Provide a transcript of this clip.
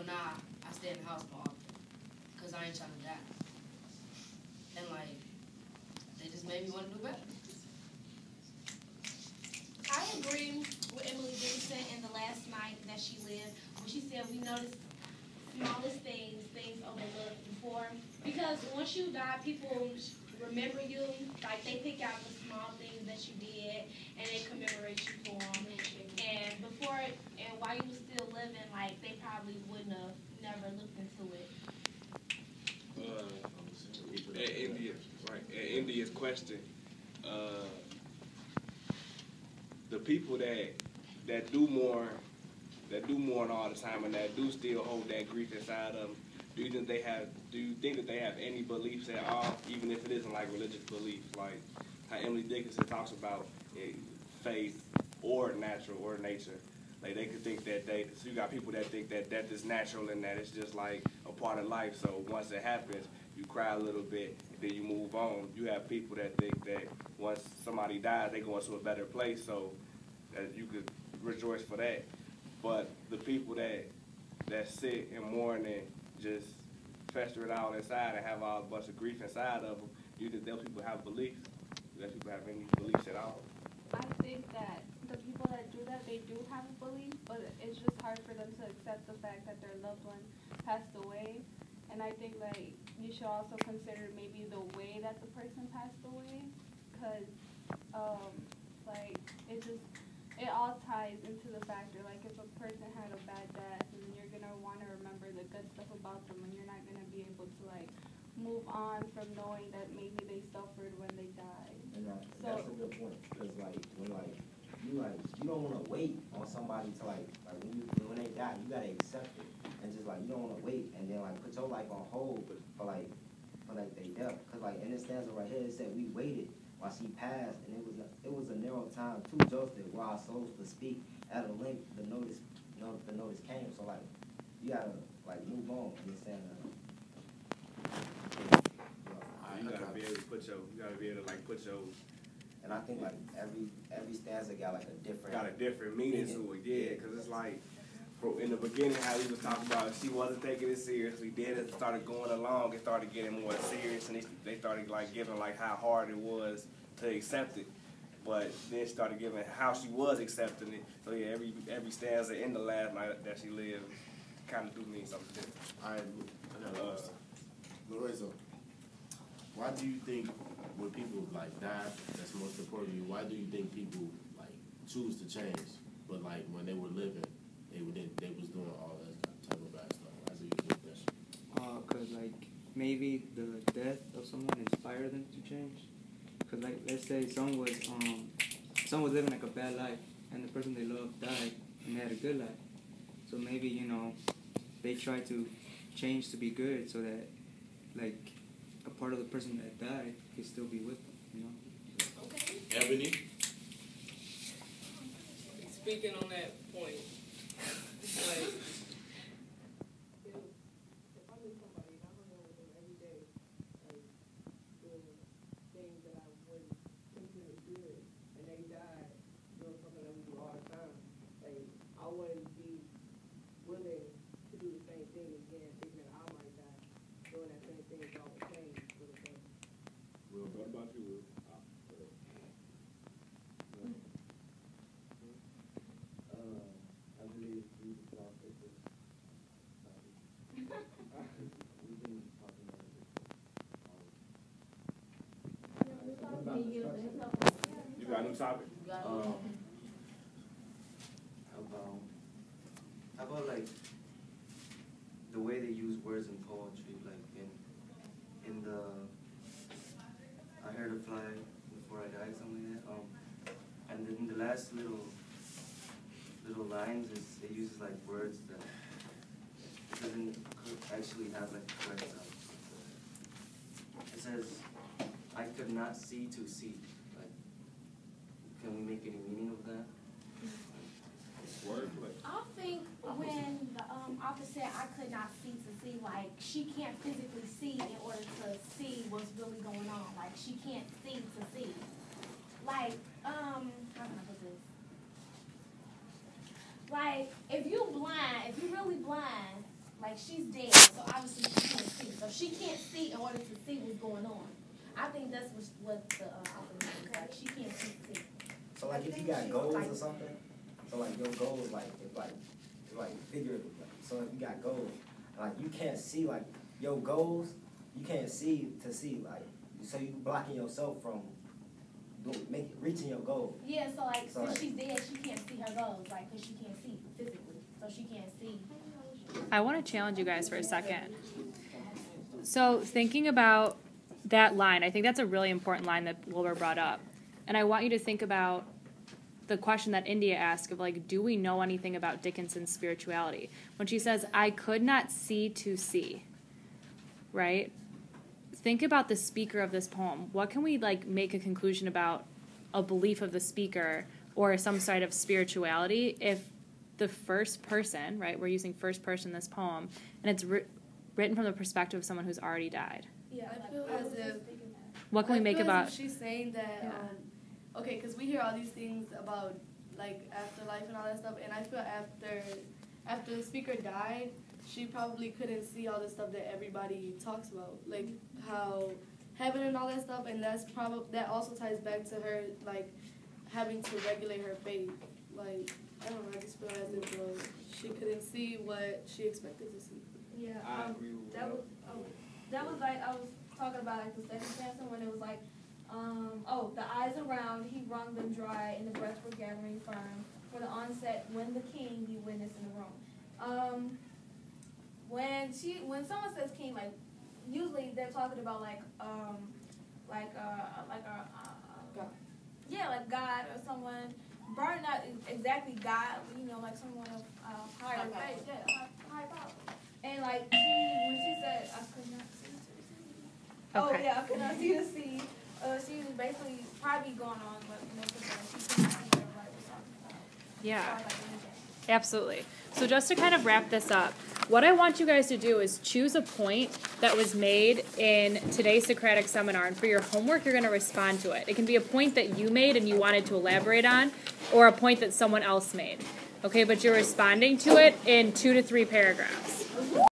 nah, I stay in the house more often because I ain't trying to die. And like, they just made me want to do better. I agree with Emily Dickinson in the last night that she lived, when she said we notice smallest things overlooked before. Because once you die, people remember you, like they pick out the small things that you did and they commemorate you for them. And before, and while you were still living, like they probably wouldn't have never looked into it. India's question. The people that do mourn all the time and that do still hold that grief inside them, do you think that they have any beliefs at all, even if it isn't like religious beliefs, like how Emily Dickinson talks about faith or natural or nature? Like they could think that so you got people that think that death is natural and that it's just like a part of life. So once it happens, you cry a little bit and then you move on. You have people that think that once somebody dies, they go into a better place, so that you could rejoice for that. But the people that sit and mourn and just fester it all inside and have a bunch of grief inside of them, you think those people have beliefs? Do those people have any beliefs at all? I think that the people that do that, they do have a belief, but it's just hard for them to accept the fact that their loved one passed away. And I think like you should also consider maybe the way that the person passed away, because like it all ties into the factor. Like if a person had a bad death, and you're gonna want to remember the good stuff about them, and you're not gonna be able to like move on from knowing that maybe they suffered when they died. And that's a good point, because when you don't want to wait on somebody to when they die, you gotta accept it, and just like you don't want to wait and then like put your life on hold for they death. Because like in this stanza right here, it said we waited while she passed, and it was a narrow time too josted while our souls could speak at a length. The notice came, so like you gotta like move on. Understand that? You gotta be able to put your. And I think like every stanza got like a different meaning to it, yeah. Because it's like in the beginning how he was talking about she wasn't taking it seriously. Then it started going along, it started getting more serious, and they started like giving like how hard it was to accept it. But then she started giving how she was accepting it. So yeah, every stanza in the last night that she lived kind of do mean something different. All right, Lorenzo, why do you think when people like die, that's most important to you, why do you think people like choose to change, but like when they were living, they was doing all that type of bad stuff? Why do you think that? Because like maybe the death of someone inspired them to change. Because like let's say someone was living like a bad life, and the person they loved died, and they had a good life. So maybe they try to change to be good, so that like a part of the person that died can still be with them, Okay. Ebony? Speaking on that point, like, if I knew somebody and I hung out with them every day, like, doing things that I wouldn't consider good, and they died doing something that we do all the time, like, I wouldn't be willing to do the same thing again, thinking that I might die doing that same thing all the same for the same. Will, what about you, Will? I believe we talk with this. We've been talking about this. You got a new topic? How about like the way they use words in poetry, like in the I heard a fly before I died, something like that. And then the last little lines it uses like words that it doesn't actually have like the correct sound. It says, "I could not see to see." Like, can we make any meaning of that? Wordplay. I think when the author said I could not see to see, like she can't physically see in order to see what's really going on. Like she can't see to see. Like, how can I put this? Like, if you're really blind, like like she's dead, so obviously she can't see. So she can't see in order to see what's going on. I think that's what the opposite is. Like she can't see. So like if you got goals or something, so like your goals like it's like figurative. So if you got goals, like you can't see like your goals, you can't see to see like so you blocking yourself from reaching your goal. Yeah, so like So, since like, she's dead, she can't see her goals, like because she can't see physically, so she can't see. I want to challenge you guys for a second. So thinking about that line, I think that's a really important line that Wilbur brought up. And I want you to think about the question that India asked of like, do we know anything about Dickinson's spirituality? When she says, I could not see to see, right? Think about the speaker of this poem. What can we like make a conclusion about a belief of the speaker or some side of spirituality if the first person, right, we're using first person in this poem, and it's written from the perspective of someone who's already died. Yeah, I feel as if What can we make about... she's saying that, Yeah. Okay, because we hear all these things about, like, afterlife and all that stuff, and I feel after the speaker died, she probably couldn't see all the stuff that everybody talks about, like how heaven and all that stuff, and that also ties back to her, like, having to regulate her faith. Like, I don't know, I just feel as if she couldn't see what she expected to see. Yeah, I agree with that was like I was talking about like the second stanza when it was like, the eyes around he wrung them dry and the breaths were gathering firm for the onset when the king be witness in the room. When someone says king, like usually they're talking about like God or someone, probably not exactly God, you know, like someone of higher faith, high power. And like when she said I could not see to see. Okay. Oh yeah, I could not see to see. She was basically probably going on what most of them she couldn't see what everybody was talking about. Yeah. Like Absolutely. So just to kind of wrap this up, what I want you guys to do is choose a point that was made in today's Socratic seminar, and for your homework, you're going to respond to it. It can be a point that you made and you wanted to elaborate on, or a point that someone else made. Okay, but you're responding to it in 2 to 3 paragraphs.